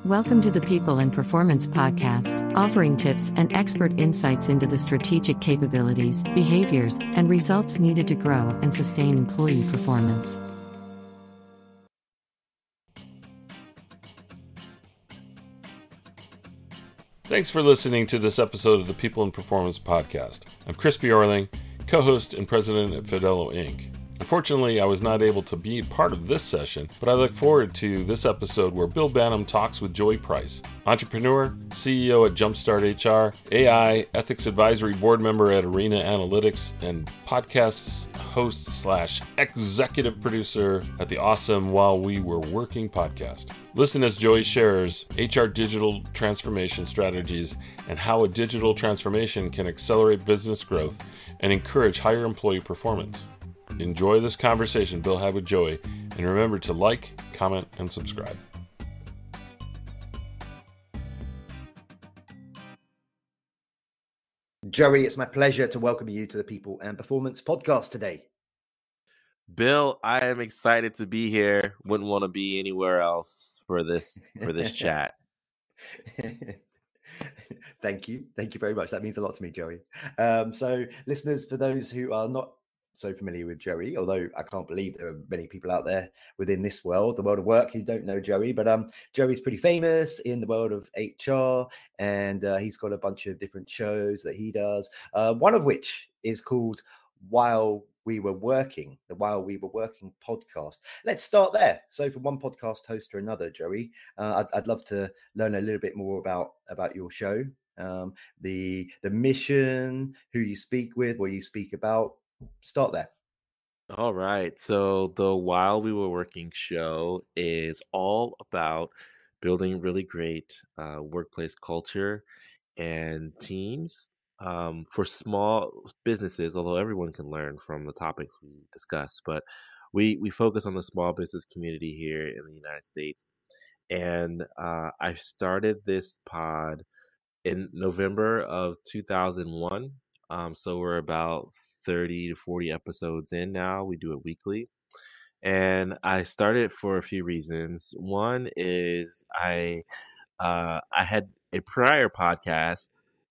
Welcome to the People and Performance Podcast, offering tips and expert insights into the strategic capabilities, behaviors, and results needed to grow and sustain employee performance. Thanks for listening to this episode of the People and Performance Podcast. I'm Chris Bjorling, co-host and president at Fidello Inc. Unfortunately, I was not able to be part of this session, but I look forward to this episode where Bill Banham talks with Joey Price, entrepreneur, CEO at Jumpstart HR, AI, ethics advisory board member at Arena Analytics, and podcasts host / executive producer at the awesome While We Were Working podcast. Listen as Joey shares HR digital transformation strategies and how a digital transformation can accelerate business growth and encourage higher employee performance. Enjoy this conversation Bill had with Joey, and remember to like, comment, and subscribe. Joey, it's my pleasure to welcome you to the People and Performance Podcast today. Bill, I am excited to be here. Wouldn't want to be anywhere else for this chat. Thank you very much. That means a lot to me, Joey. So, listeners, for those who are not so familiar with Joey, although I can't believe there are many people out there within this world, the world of work, who don't know Joey, but Joey's pretty famous in the world of HR, and he's got a bunch of different shows that he does, one of which is called While We Were Working, the While We Were Working podcast. Let's start there. So from one podcast host to another, Joey, I'd love to learn a little bit more about your show, the mission, who you speak with, what you speak about. Start there. All right. So the While We Were Working show is all about building really great workplace culture and teams for small businesses, although everyone can learn from the topics we discuss. But we focus on the small business community here in the United States. And I started this pod in November of 2001. So we're about 30 to 40 episodes in now. We do it weekly. And I started for a few reasons. One is I had a prior podcast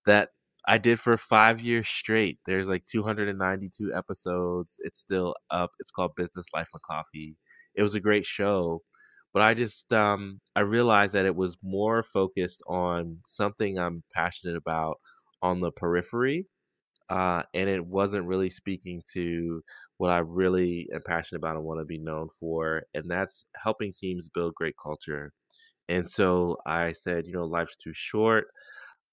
that I did for 5 years straight. There's like 292 episodes. It's still up. It's called Business Life and Coffee. It was a great show, but I realized that it was more focused on something I'm passionate about on the periphery, and it wasn't really speaking to what I really am passionate about and want to be known for, and that's helping teams build great culture. And so I said, life's too short.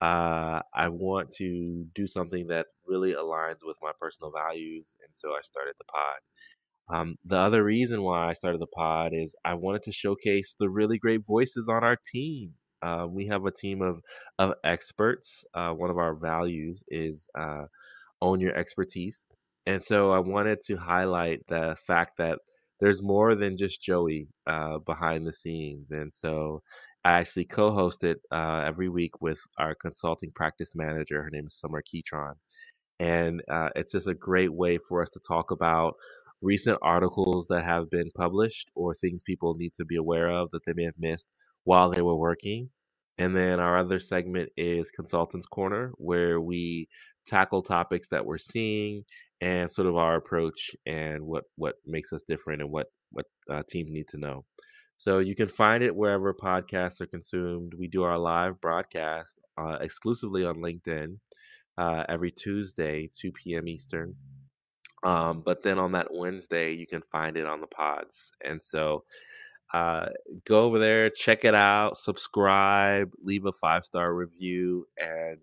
I want to do something that really aligns with my personal values, and so I started the pod. The other reason why I started the pod is I wanted to showcase the really great voices on our team. We have a team of experts. One of our values is own your expertise. And so I wanted to highlight the fact that there's more than just Joey behind the scenes. And so I actually co-hosted every week with our consulting practice manager. Her name is Sommer. And it's just a great way for us to talk about recent articles that have been published or things people need to be aware of that they may have missed while they were working. And then our other segment is Consultants Corner, where we tackle topics that we're seeing and sort of our approach and what makes us different and what teams need to know. So you can find it wherever podcasts are consumed. We do our live broadcast exclusively on LinkedIn every Tuesday, 2 p.m. Eastern. But then on that Wednesday, you can find it on the pods. And so go over there, check it out, subscribe, leave a 5-star review. And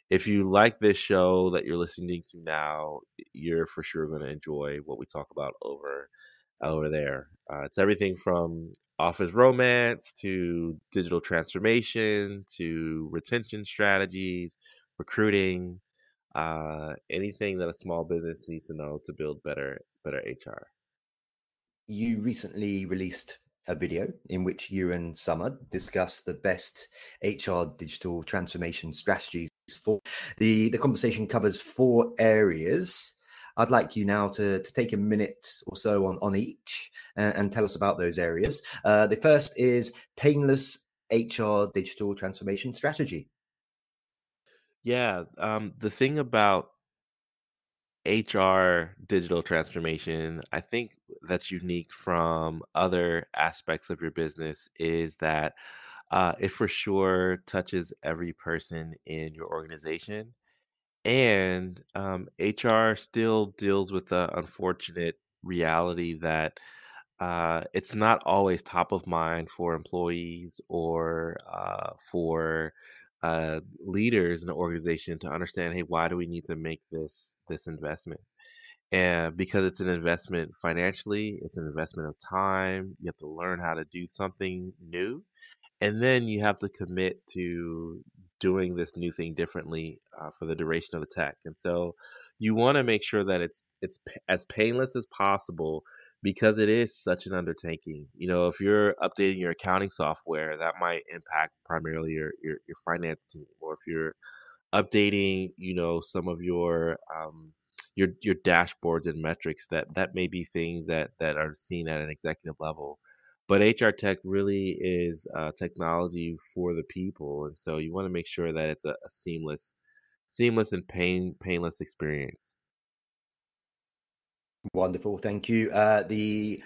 if you like this show that you're listening to now, you're for sure going to enjoy what we talk about over there. It's everything from office romance to digital transformation to retention strategies, recruiting, anything that a small business needs to know to build better HR. You recently released a video in which you and Sommer discuss the best HR digital transformation strategies. For the conversation covers 4 areas. I'd like you now to take a minute or so on each and tell us about those areas. The first is painless HR digital transformation strategy? Yeah, the thing about HR digital transformation, I think that's unique from other aspects of your business is that it for sure touches every person in your organization. And HR still deals with the unfortunate reality that it's not always top of mind for employees or for leaders in the organization to understand, hey, why do we need to make this investment? And because it's an investment financially, it's an investment of time. You have to learn how to do something new, and then you have to commit to doing this new thing differently for the duration of the tech. And so you want to make sure that as painless as possible because it is such an undertaking. You know, if you're updating your accounting software, that might impact primarily your finance team, or if you're updating, some of your dashboards and metrics, that may be things that are seen at an executive level. But HR tech really is technology for the people, and so you want to make sure that it's a seamless and painless experience. Wonderful, thank you. The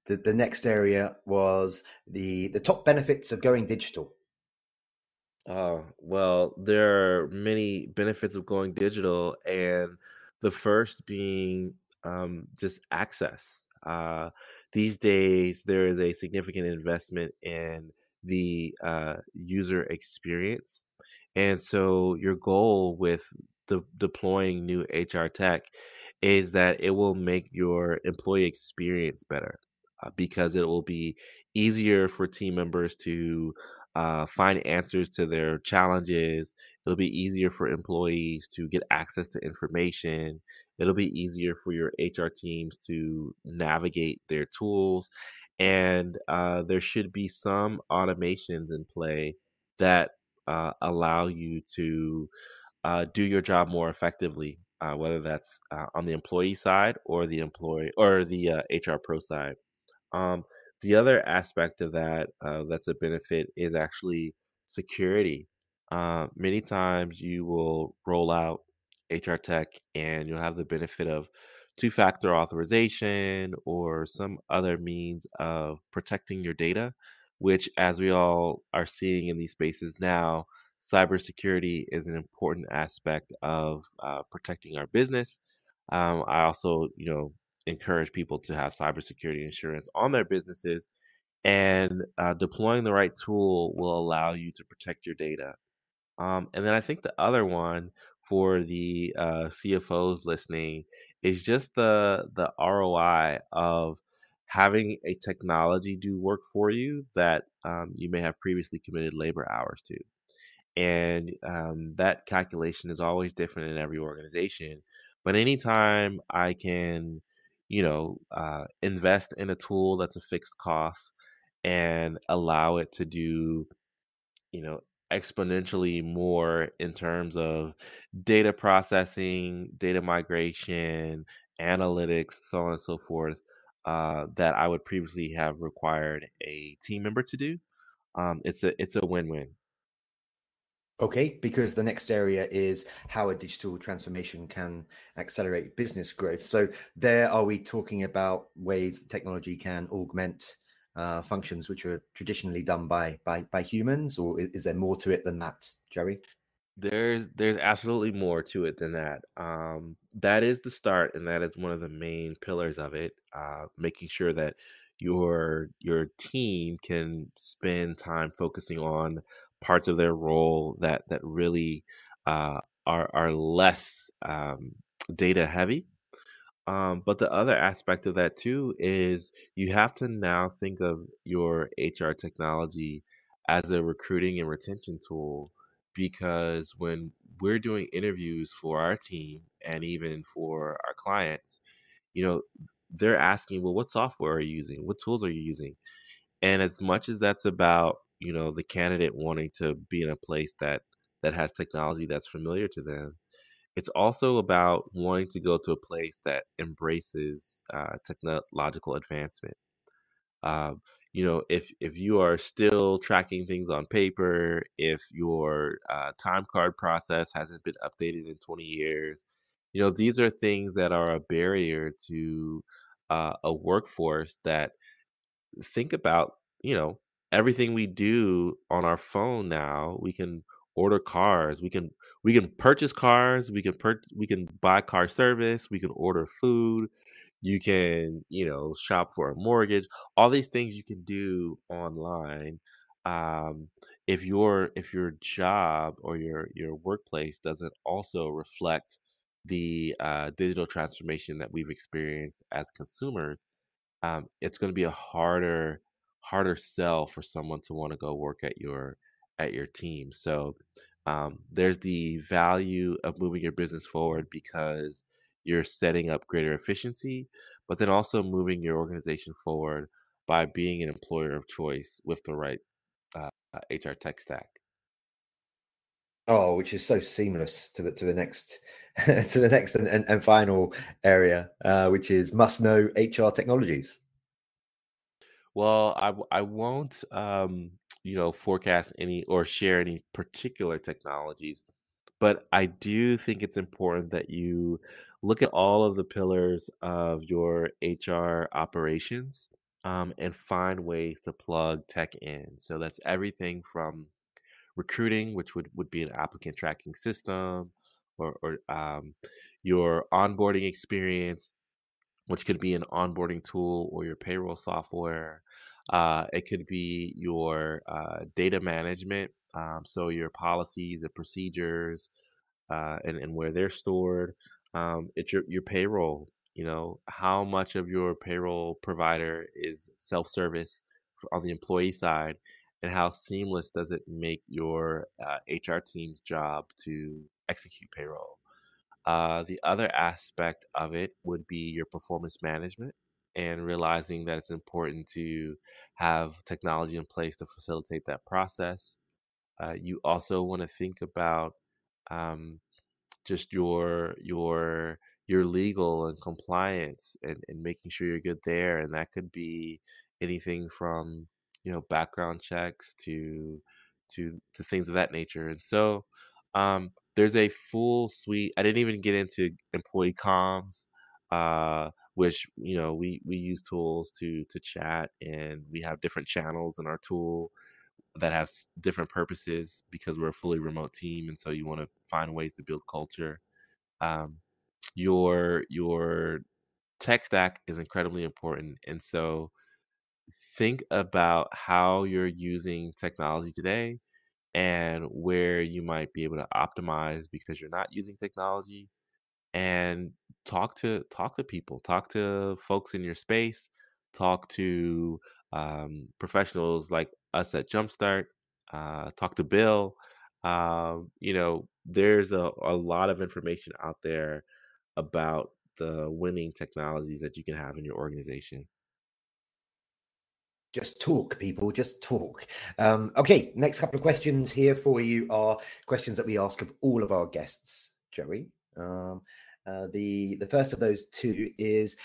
next area was the top benefits of going digital. Well, there are many benefits of going digital, and the first being just access. These days, there is a significant investment in the user experience. And so, your goal with deploying new HR tech is that it will make your employee experience better because it will be easier for team members to find answers to their challenges. It'll be easier for employees to get access to information. It'll be easier for your HR teams to navigate their tools. And there should be some automations in play that allow you to do your job more effectively, whether that's on the employee side or the employee or the HR pro side. Um, the other aspect of that that's a benefit is actually security. Many times you will roll out HR tech and you'll have the benefit of two-factor authorization or some other means of protecting your data, which, as we all are seeing in these spaces now, cybersecurity is an important aspect of protecting our business. I also, encourage people to have cybersecurity insurance on their businesses, and deploying the right tool will allow you to protect your data. And then I think the other one for the CFOs listening is just the ROI of having a technology do work for you that you may have previously committed labor hours to. And that calculation is always different in every organization. But anytime I can, invest in a tool that's a fixed cost and allow it to do, you know, exponentially more in terms of data processing, data migration, analytics, so on and so forth, that I would previously have required a team member to do. It's a win-win. Okay, because the next area is how a digital transformation can accelerate business growth. So there, are we talking about ways technology can augment functions which are traditionally done by humans, or is there more to it than that, Jerry? There's absolutely more to it than that. That is the start, and that is one of the main pillars of it. Making sure that your team can spend time focusing on parts of their role that really are less data heavy. But the other aspect of that too is you have to now think of your HR technology as a recruiting and retention tool, because when we're doing interviews for our team and even for our clients, you know, they're asking, well, what software are you using? What tools are you using? And as much as that's about, the candidate wanting to be in a place that has technology that's familiar to them, it's also about wanting to go to a place that embraces technological advancement. Uh, if you are still tracking things on paper, if your time card process hasn't been updated in 20 years, these are things that are a barrier to a workforce that think about, you know, everything we do on our phone now. We can order cars, we can purchase cars, we can buy car service, we can order food, you can, shop for a mortgage. All these things you can do online. Um, if your job or your workplace doesn't also reflect the digital transformation that we've experienced as consumers, it's going to be a harder sell for someone to want to go work at your team. So there's the value of moving your business forward because you're setting up greater efficiency, but then also moving your organization forward by being an employer of choice with the right HR tech stack. Oh, which is so seamless to the next to the next and final area, which is must know HR technologies. Well, I won't forecast any or share any particular technologies. But I do think it's important that you look at all of the pillars of your HR operations, and find ways to plug tech in. So that's everything from recruiting, which would be an applicant tracking system, or your onboarding experience, which could be an onboarding tool or your payroll software. It could be your data management, so your policies and procedures, and where they're stored. It's your payroll. How much of your payroll provider is self-service on the employee side, and how seamless does it make your HR team's job to execute payroll? The other aspect of it would be your performance management and realizing that it's important to have technology in place to facilitate that process. You also want to think about um, just your legal and compliance, and making sure you're good there, and that could be anything from background checks to things of that nature. And so there's a full suite. I didn't even get into employee comms, which we use tools to chat, and we have different channels in our tool that has different purposes because we're a fully remote team, and so you want to find ways to build culture. um, your tech stack is incredibly important, and so think about how you're using technology today and where you might be able to optimize because you're not using technology. And talk to people, talk to folks in your space, talk to professionals like us at Jumpstart, talk to Bill. There's a lot of information out there about the winning technologies that you can have in your organization. Just talk, people. Just talk. Okay, next couple of questions here for you are questions that we ask of all of our guests, Joey. The first of those two is: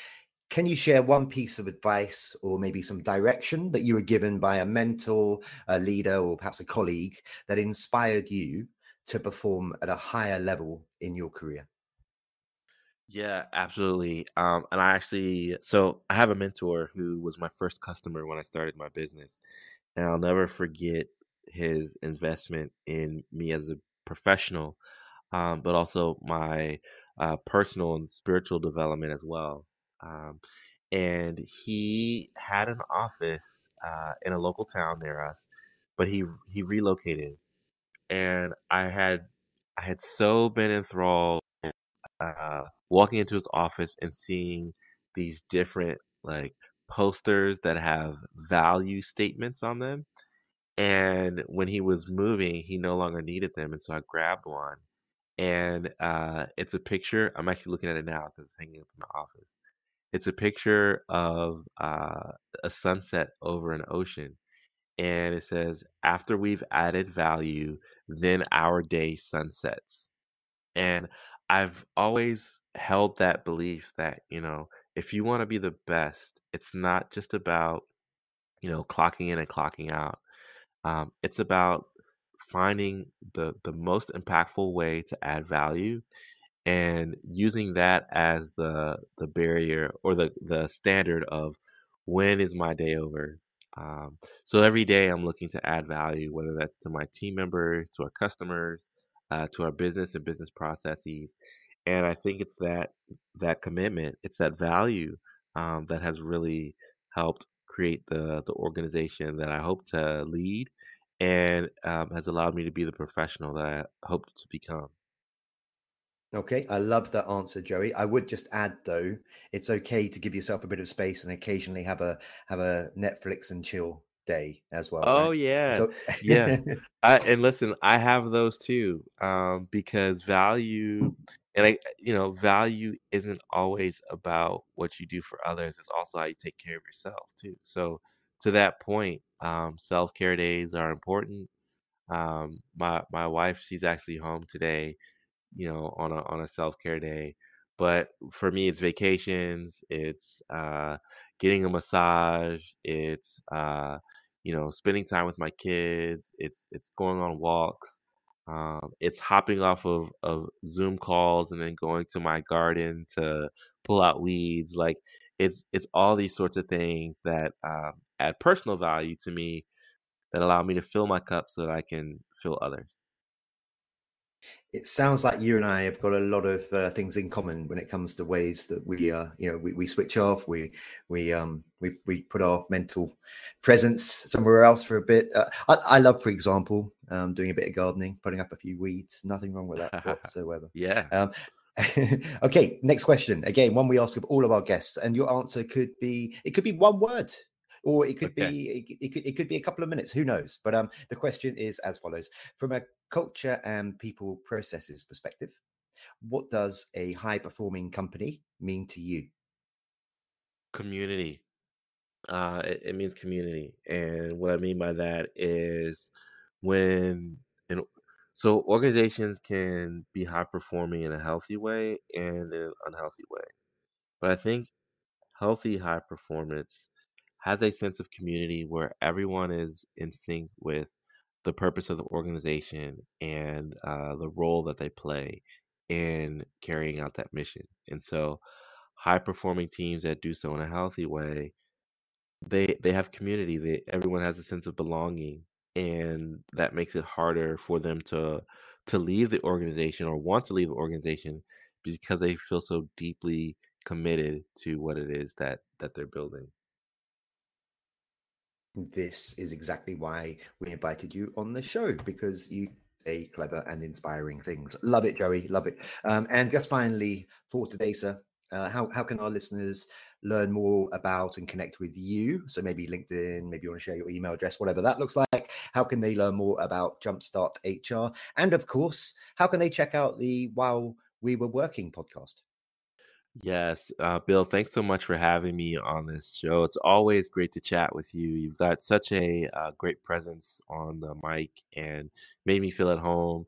can you share one piece of advice or maybe some direction that you were given by a mentor, a leader, or perhaps a colleague that inspired you to perform at a higher level in your career? Yeah, absolutely. And I have a mentor who was my first customer when I started my business, and I'll never forget his investment in me as a professional, but also my personal and spiritual development as well. Um, and he had an office in a local town near us, but he relocated, and I had so been enthralled walking into his office and seeing these different like posters that have value statements on them. And when he was moving, he no longer needed them, and so I grabbed one. And it's a picture. I'm actually looking at it now because it's hanging up in my office. It's a picture of a sunset over an ocean, and it says, "After we've added value, then our day sunsets." And I've always held that belief that, if you want to be the best, it's not just about, clocking in and clocking out. It's about finding the most impactful way to add value and using that as the barrier or the standard of when is my day over. So every day I'm looking to add value, whether that's to my team members, to our customers, to our business and business processes. And I think it's that commitment, it's that value that has really helped create the organization that I hope to lead, and has allowed me to be the professional that I hope to become. Okay, I love that answer, Joey. I would just add though, it's okay to give yourself a bit of space and occasionally have a Netflix and chill day as well, Oh right? yeah. So Yeah. And listen, I have those too. Because value and value isn't always about what you do for others. It's also how you take care of yourself too. So to that point, self-care days are important. My wife, she's actually home today, on a self-care day. But for me, it's vacations, it's getting a massage, it's spending time with my kids, it's going on walks, it's hopping off of Zoom calls and then going to my garden to pull out weeds. Like it's all these sorts of things that add personal value to me that allow me to fill my cup so that I can fill others. it sounds like you and I have got a lot of things in common when it comes to ways that we switch off, we put our mental presence somewhere else for a bit. I love, for example, doing a bit of gardening, putting up a few weeds. Nothing wrong with that whatsoever. Yeah. Um, okay, next question. Again, one we ask of all of our guests, and your answer could be one word, or it could Okay. be it could be a couple of minutes. Who knows? But the question is as follows: from a culture and people processes perspective, what does a high performing company mean to you? Community. It means community, and what I mean by that is when and so organizations can be high performing in a healthy way and in an unhealthy way. But I think healthy high performance has a sense of community where everyone is in sync with the purpose of the organization and the role that they play in carrying out that mission. And so, high performing teams that do so in a healthy way, they have community. Everyone has a sense of belonging, and that makes it harder for them to leave the organization or want to leave the organization because they feel so deeply committed to what it is that they're building. This is exactly why we invited you on the show, because you say clever and inspiring things. Love it, Joey. Love it. And just finally, for today, sir, how can our listeners learn more about and connect with you? So maybe LinkedIn, maybe you want to share your email address, whatever that looks like. How can they learn more about Jumpstart HR? And of course, how can they check out the While We Were Working podcast? Yes, Bill, thanks so much for having me on this show. It's always great to chat with you. You've got such a great presence on the mic and made me feel at home.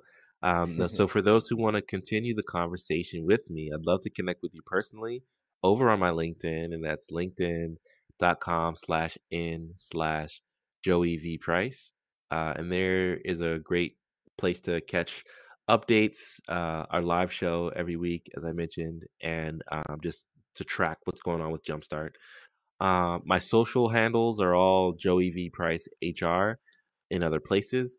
So, for those who want to continue the conversation with me, I'd love to connect with you personally over on my LinkedIn, and that's linkedin.com/n/Joey V. Price. And there is a great place to catch updates, our live show every week, as I mentioned, and just to track what's going on with Jumpstart. My social handles are all Joey V Price HR in other places.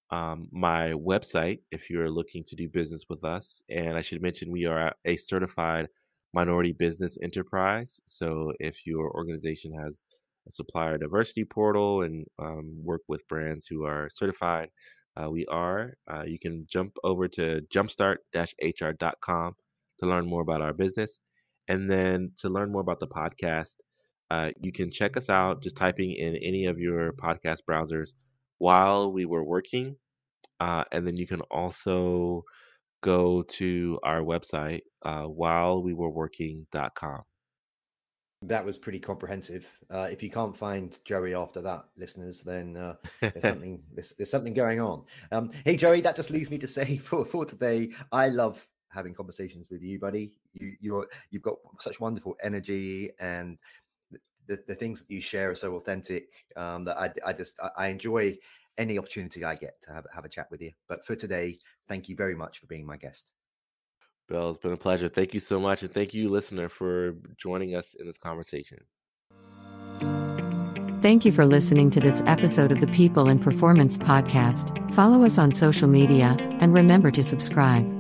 My website, if you're looking to do business with us, and I should mention we are a certified minority business enterprise. So if your organization has a supplier diversity portal and work with brands who are certified, we are. You can jump over to jumpstart-hr.com to learn more about our business. And then to learn more about the podcast, you can check us out just typing in any of your podcast browsers while we were working. And then you can also go to our website, whilewewereworking.com. That was pretty comprehensive. If you can't find Joey after that, listeners, then there's something going on. Hey, Joey, that just leaves me to say for today, I love having conversations with you, buddy. You've got such wonderful energy, and the things that you share are so authentic that I enjoy any opportunity I get to have a chat with you. But for today, thank you very much for being my guest. Bill, it's been a pleasure. Thank you so much. And thank you, listener, for joining us in this conversation. Thank you for listening to this episode of the People in Performance podcast. Follow us on social media and remember to subscribe.